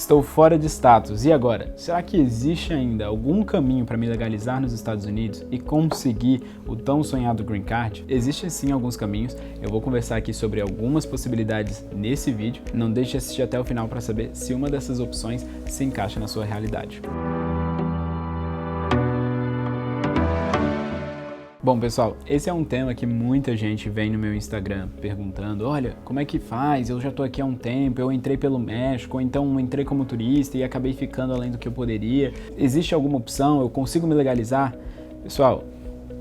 Estou fora de status, e agora? Será que existe ainda algum caminho para me legalizar nos Estados Unidos e conseguir o tão sonhado Green Card? Existem sim alguns caminhos, eu vou conversar aqui sobre algumas possibilidades nesse vídeo. Não deixe de assistir até o final para saber se uma dessas opções se encaixa na sua realidade. Bom, pessoal, esse é um tema que muita gente vem no meu Instagram perguntando: olha, como é que faz? Eu já tô aqui há um tempo, eu entrei pelo México, ou então entrei como turista e acabei ficando além do que eu poderia. Existe alguma opção? Eu consigo me legalizar? Pessoal,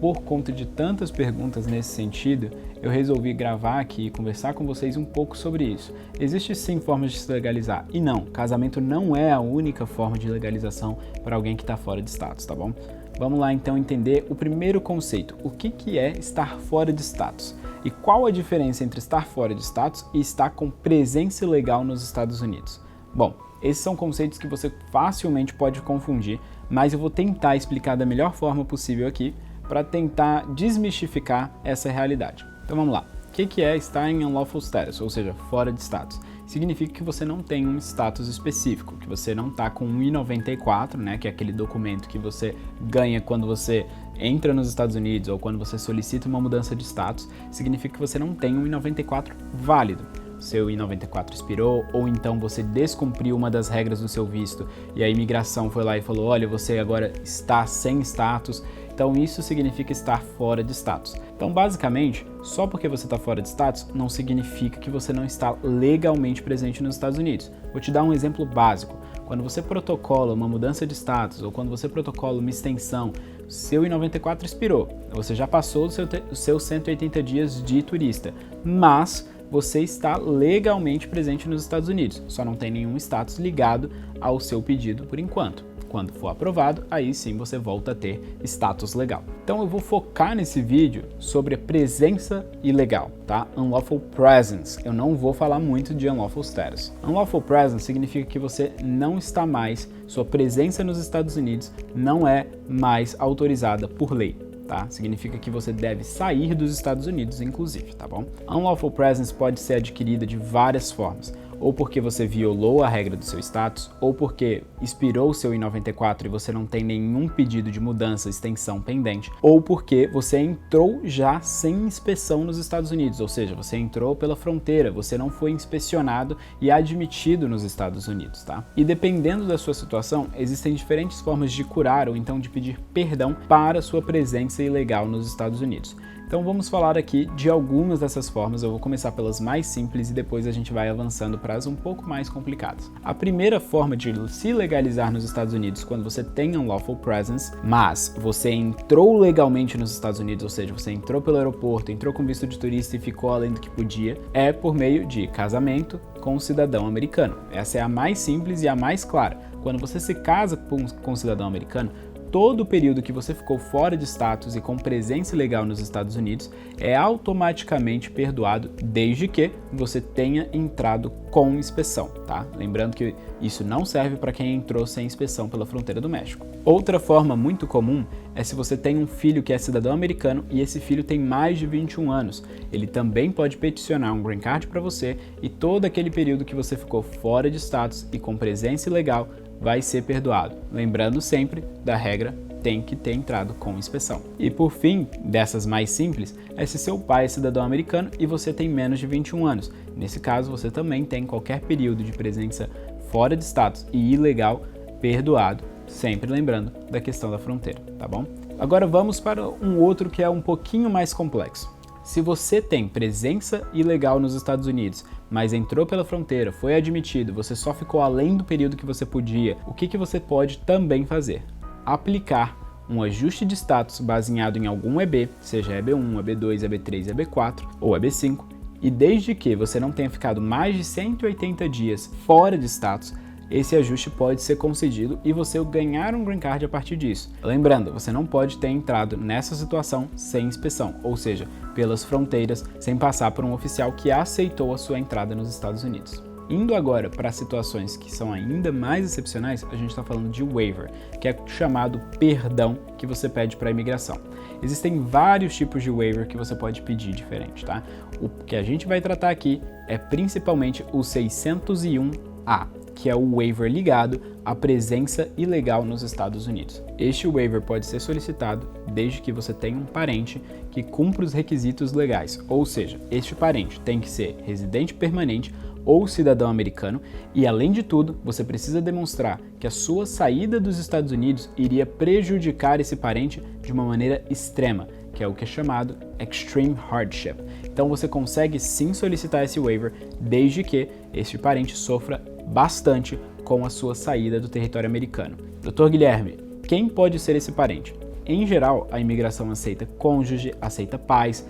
por conta de tantas perguntas nesse sentido, eu resolvi gravar aqui e conversar com vocês um pouco sobre isso. Existem sim formas de se legalizar, e não, casamento não é a única forma de legalização para alguém que está fora de status, tá bom? Vamos lá então entender o primeiro conceito, o que é estar fora de status e qual a diferença entre estar fora de status e estar com presença legal nos Estados Unidos. Bom, esses são conceitos que você facilmente pode confundir, mas eu vou tentar explicar da melhor forma possível aqui para tentar desmistificar essa realidade. Então vamos lá. O que é estar em unlawful status, ou seja, fora de status? Significa que você não tem um status específico, que você não está com um I-94, né, que é aquele documento que você ganha quando você entra nos Estados Unidos ou quando você solicita uma mudança de status. Significa que você não tem um I-94 válido. Seu I-94 expirou, ou então você descumpriu uma das regras do seu visto e a imigração foi lá e falou: olha, você agora está sem status. Então isso significa estar fora de status. Então basicamente, só porque você está fora de status não significa que você não está legalmente presente nos Estados Unidos. Vou te dar um exemplo básico. Quando você protocola uma mudança de status ou quando você protocola uma extensão, seu I-94 expirou. Você já passou os seus 180 dias de turista, mas você está legalmente presente nos Estados Unidos. Só não tem nenhum status ligado ao seu pedido por enquanto. Quando for aprovado, aí sim você volta a ter status legal. Então eu vou focar nesse vídeo sobre a presença ilegal, tá? Unlawful presence. Eu não vou falar muito de unlawful status. Unlawful presence significa que você não está mais, sua presença nos Estados Unidos não é mais autorizada por lei. Tá? Significa que você deve sair dos Estados Unidos, inclusive, tá bom? Unlawful presence pode ser adquirida de várias formas. Ou porque você violou a regra do seu status, ou porque expirou o seu I-94 e você não tem nenhum pedido de mudança, extensão pendente, ou porque você entrou já sem inspeção nos Estados Unidos, ou seja, você entrou pela fronteira, você não foi inspecionado e admitido nos Estados Unidos, tá? E dependendo da sua situação, existem diferentes formas de curar ou então de pedir perdão para sua presença ilegal nos Estados Unidos. Então vamos falar aqui de algumas dessas formas. Eu vou começar pelas mais simples e depois a gente vai avançando para as um pouco mais complicadas. A primeira forma de se legalizar nos Estados Unidos quando você tem unlawful presence, mas você entrou legalmente nos Estados Unidos, ou seja, você entrou pelo aeroporto, entrou com visto de turista e ficou além do que podia, é por meio de casamento com um cidadão americano. Essa é a mais simples e a mais clara. Quando você se casa com um cidadão americano, todo o período que você ficou fora de status e com presença legal nos Estados Unidos é automaticamente perdoado desde que você tenha entrado com inspeção, tá? Lembrando que isso não serve para quem entrou sem inspeção pela fronteira do México. Outra forma muito comum é se você tem um filho que é cidadão americano e esse filho tem mais de 21 anos. Ele também pode peticionar um Green Card para você e todo aquele período que você ficou fora de status e com presença ilegal vai ser perdoado. Lembrando sempre da regra, tem que ter entrado com inspeção. E por fim, dessas mais simples, é se seu pai é cidadão americano e você tem menos de 21 anos. Nesse caso, você também tem qualquer período de presença fora de status e ilegal perdoado, sempre lembrando da questão da fronteira, tá bom? Agora vamos para um outro que é um pouquinho mais complexo. Se você tem presença ilegal nos Estados Unidos, mas entrou pela fronteira, foi admitido, você só ficou além do período que você podia, o que você pode também fazer? Aplicar um ajuste de status baseado em algum EB, seja EB1, EB2, EB3, EB4 ou EB5, e desde que você não tenha ficado mais de 180 dias fora de status, esse ajuste pode ser concedido e você ganhar um Green Card a partir disso. Lembrando, você não pode ter entrado nessa situação sem inspeção, ou seja, pelas fronteiras, sem passar por um oficial que aceitou a sua entrada nos Estados Unidos. Indo agora para situações que são ainda mais excepcionais, a gente está falando de waiver, que é chamado perdão que você pede para a imigração. Existem vários tipos de waiver que você pode pedir diferente, tá? O que a gente vai tratar aqui é principalmente o 601A, que é o waiver ligado à presença ilegal nos Estados Unidos. Este waiver pode ser solicitado desde que você tenha um parente que cumpra os requisitos legais, ou seja, este parente tem que ser residente permanente ou cidadão americano e, além de tudo, você precisa demonstrar que a sua saída dos Estados Unidos iria prejudicar esse parente de uma maneira extrema, que é o que é chamado Extreme Hardship. Então você consegue sim solicitar esse waiver desde que este parente sofra bastante com a sua saída do território americano. Dr. Guilherme, quem pode ser esse parente? Em geral, a imigração aceita cônjuge, aceita pais,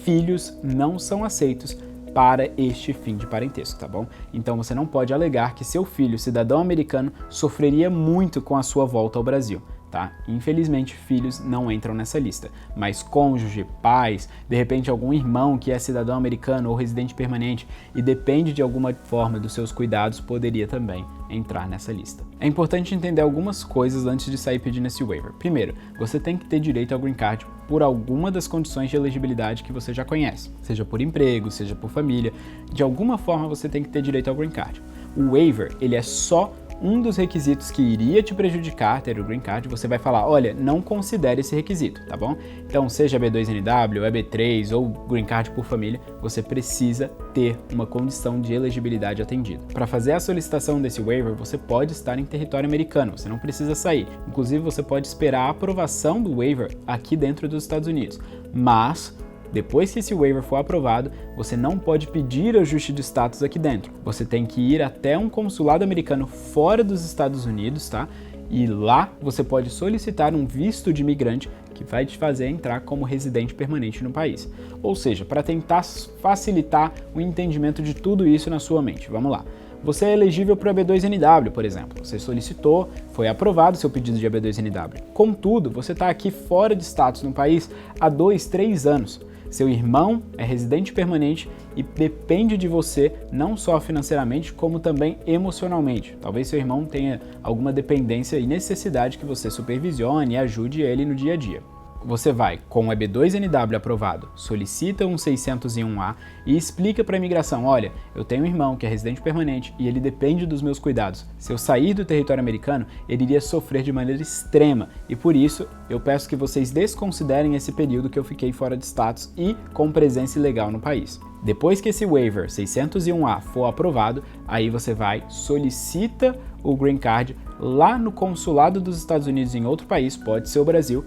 filhos não são aceitos para este fim de parentesco, tá bom? Então você não pode alegar que seu filho, cidadão americano, sofreria muito com a sua volta ao Brasil, tá? Infelizmente, filhos não entram nessa lista, mas cônjuge, pais, de repente algum irmão que é cidadão americano ou residente permanente e depende de alguma forma dos seus cuidados, poderia também entrar nessa lista. É importante entender algumas coisas antes de sair pedindo esse waiver. Primeiro, você tem que ter direito ao green card por alguma das condições de elegibilidade que você já conhece, seja por emprego, seja por família, de alguma forma você tem que ter direito ao green card. O waiver, ele é só um dos requisitos que iria te prejudicar ter o green card. Você vai falar, olha, não considere esse requisito, tá bom? Então, seja B2NW, EB3 ou green card por família, você precisa ter uma condição de elegibilidade atendida. Para fazer a solicitação desse waiver, você pode estar em território americano, você não precisa sair. Inclusive, você pode esperar a aprovação do waiver aqui dentro dos Estados Unidos, mas depois que esse waiver for aprovado, você não pode pedir ajuste de status aqui dentro. Você tem que ir até um consulado americano fora dos Estados Unidos, tá? E lá você pode solicitar um visto de imigrante que vai te fazer entrar como residente permanente no país. Ou seja, para tentar facilitar o entendimento de tudo isso na sua mente. Vamos lá. Você é elegível para o EB2NW, por exemplo. Você solicitou, foi aprovado seu pedido de EB2NW. Contudo, você está aqui fora de status no país há 2, 3 anos. Seu irmão é residente permanente e depende de você não só financeiramente, como também emocionalmente. Talvez seu irmão tenha alguma dependência e necessidade que você supervisione e ajude ele no dia a dia. Você vai com o EB2NW aprovado, solicita um 601A e explica para a imigração, olha, eu tenho um irmão que é residente permanente e ele depende dos meus cuidados. Se eu sair do território americano, ele iria sofrer de maneira extrema e por isso eu peço que vocês desconsiderem esse período que eu fiquei fora de status e com presença ilegal no país. Depois que esse waiver 601A for aprovado, aí você vai, solicita o green card lá no consulado dos Estados Unidos em outro país, pode ser o Brasil.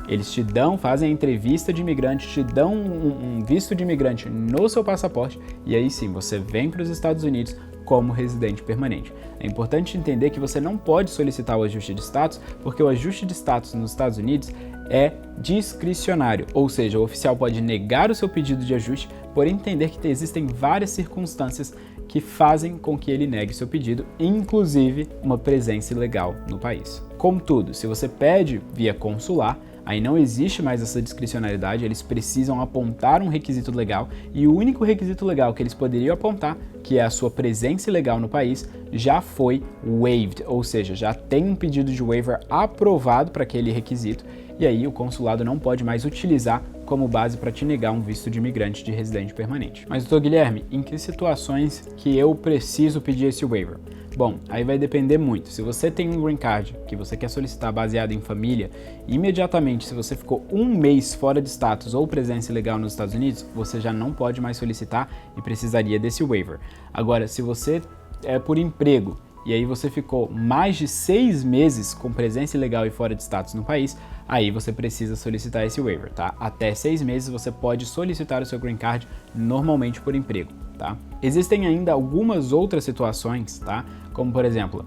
Eles te dão, fazem a entrevista de imigrante, te dão um visto de imigrante no seu passaporte e aí sim, você vem para os Estados Unidos como residente permanente. É importante entender que você não pode solicitar o ajuste de status, porque o ajuste de status nos Estados Unidos é discricionário, ou seja, o oficial pode negar o seu pedido de ajuste por entender que existem várias circunstâncias que fazem com que ele negue seu pedido, inclusive uma presença ilegal no país. Contudo, se você pede via consular, aí não existe mais essa discricionariedade, eles precisam apontar um requisito legal e o único requisito legal que eles poderiam apontar, que é a sua presença ilegal no país, já foi waived, ou seja, já tem um pedido de waiver aprovado para aquele requisito e aí o consulado não pode mais utilizar como base para te negar um visto de imigrante de residente permanente. Mas, doutor Guilherme, em que situações que eu preciso pedir esse waiver? Bom, aí vai depender muito. Se você tem um green card que você quer solicitar baseado em família, imediatamente se você ficou um mês fora de status ou presença ilegal nos Estados Unidos, você já não pode mais solicitar e precisaria desse waiver. Agora, se você é por emprego e aí você ficou mais de 6 meses com presença ilegal e fora de status no país, aí você precisa solicitar esse waiver, tá? Até 6 meses você pode solicitar o seu green card normalmente por emprego, tá? Existem ainda algumas outras situações, tá? Como por exemplo,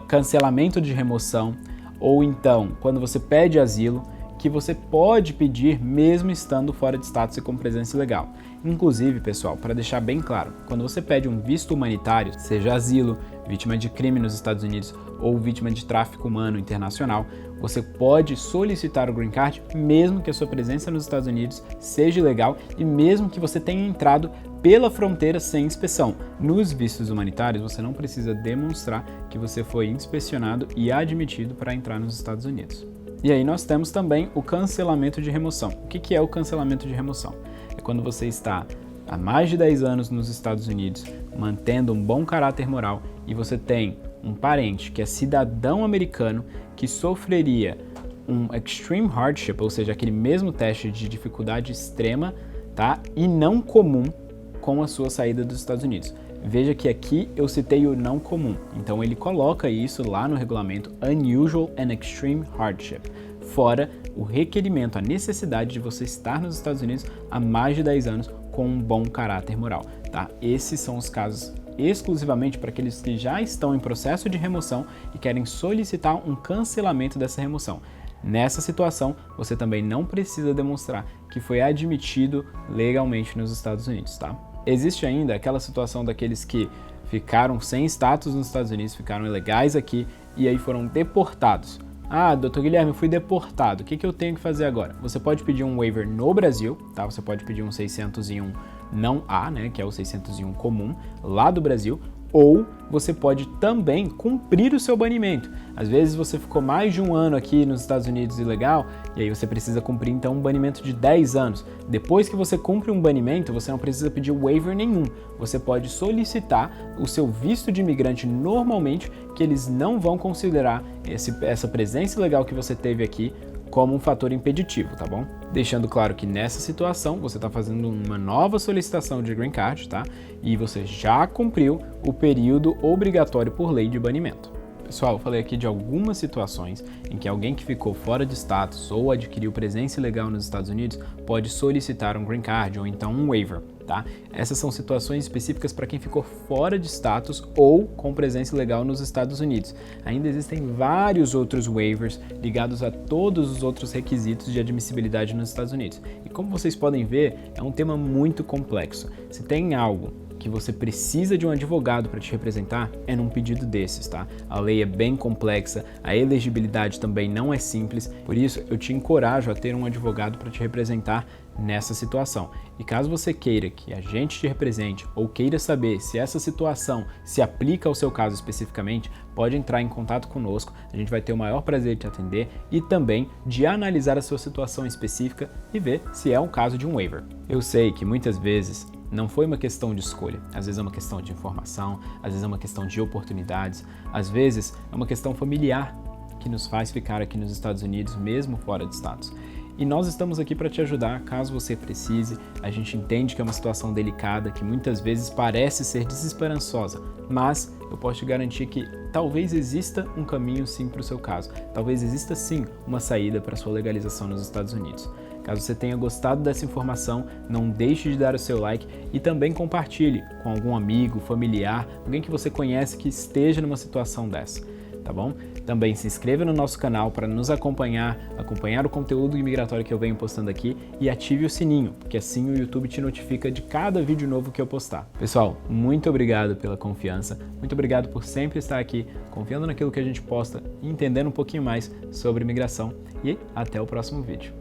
cancelamento de remoção ou então quando você pede asilo, que você pode pedir mesmo estando fora de status e com presença ilegal. Inclusive, pessoal, para deixar bem claro, quando você pede um visto humanitário, seja asilo, vítima de crime nos Estados Unidos ou vítima de tráfico humano internacional, você pode solicitar o green card mesmo que a sua presença nos Estados Unidos seja ilegal e mesmo que você tenha entrado pela fronteira sem inspeção. Nos vistos humanitários, você não precisa demonstrar que você foi inspecionado e admitido para entrar nos Estados Unidos. E aí nós temos também o cancelamento de remoção. O que é o cancelamento de remoção? É quando você está há mais de 10 anos nos Estados Unidos, mantendo um bom caráter moral e você tem um parente que é cidadão americano que sofreria um extreme hardship, ou seja, aquele mesmo teste de dificuldade extrema, tá? E não comum com a sua saída dos Estados Unidos. Veja que aqui eu citei o não comum, então ele coloca isso lá no regulamento Unusual and Extreme Hardship, fora o requerimento, a necessidade de você estar nos Estados Unidos há mais de 10 anos com um bom caráter moral, tá? Esses são os casos exclusivamente para aqueles que já estão em processo de remoção e querem solicitar um cancelamento dessa remoção. Nessa situação, você também não precisa demonstrar que foi admitido legalmente nos Estados Unidos, tá? Existe ainda aquela situação daqueles que ficaram sem status nos Estados Unidos, ficaram ilegais aqui e aí foram deportados. Ah, doutor Guilherme, eu fui deportado, o que eu tenho que fazer agora? Você pode pedir um waiver no Brasil, tá? Você pode pedir um 601 não A, né, que é o 601 comum, lá do Brasil, ou você pode também cumprir o seu banimento. Às vezes você ficou mais de um ano aqui nos Estados Unidos ilegal, e aí você precisa cumprir então um banimento de 10 anos. Depois que você cumpre um banimento, você não precisa pedir waiver nenhum. Você pode solicitar o seu visto de imigrante normalmente, que eles não vão considerar essa presença ilegal que você teve aqui como um fator impeditivo, tá bom? Deixando claro que nessa situação você está fazendo uma nova solicitação de Green Card, tá? E você já cumpriu o período obrigatório por lei de banimento. Pessoal, eu falei aqui de algumas situações em que alguém que ficou fora de status ou adquiriu presença ilegal nos Estados Unidos pode solicitar um Green Card ou então um waiver, tá? Essas são situações específicas para quem ficou fora de status ou com presença ilegal nos Estados Unidos. Ainda existem vários outros waivers ligados a todos os outros requisitos de admissibilidade nos Estados Unidos. E como vocês podem ver, é um tema muito complexo. Se tem algo que você precisa de um advogado para te representar, é num pedido desses, tá? A lei é bem complexa, a elegibilidade também não é simples, por isso eu te encorajo a ter um advogado para te representar nessa situação. E caso você queira que a gente te represente ou queira saber se essa situação se aplica ao seu caso especificamente, pode entrar em contato conosco, a gente vai ter o maior prazer de te atender e também de analisar a sua situação específica e ver se é um caso de um waiver. Eu sei que muitas vezes não foi uma questão de escolha, às vezes é uma questão de informação, às vezes é uma questão de oportunidades, às vezes é uma questão familiar que nos faz ficar aqui nos Estados Unidos mesmo fora de status. E nós estamos aqui para te ajudar caso você precise. A gente entende que é uma situação delicada, que muitas vezes parece ser desesperançosa, mas eu posso te garantir que talvez exista um caminho sim para o seu caso. Talvez exista sim uma saída para a sua legalização nos Estados Unidos. Caso você tenha gostado dessa informação, não deixe de dar o seu like e também compartilhe com algum amigo, familiar, alguém que você conhece que esteja numa situação dessa, tá bom? Também se inscreva no nosso canal para nos acompanhar o conteúdo imigratório que eu venho postando aqui e ative o sininho, porque assim o YouTube te notifica de cada vídeo novo que eu postar. Pessoal, muito obrigado pela confiança, muito obrigado por sempre estar aqui, confiando naquilo que a gente posta e entendendo um pouquinho mais sobre imigração e até o próximo vídeo.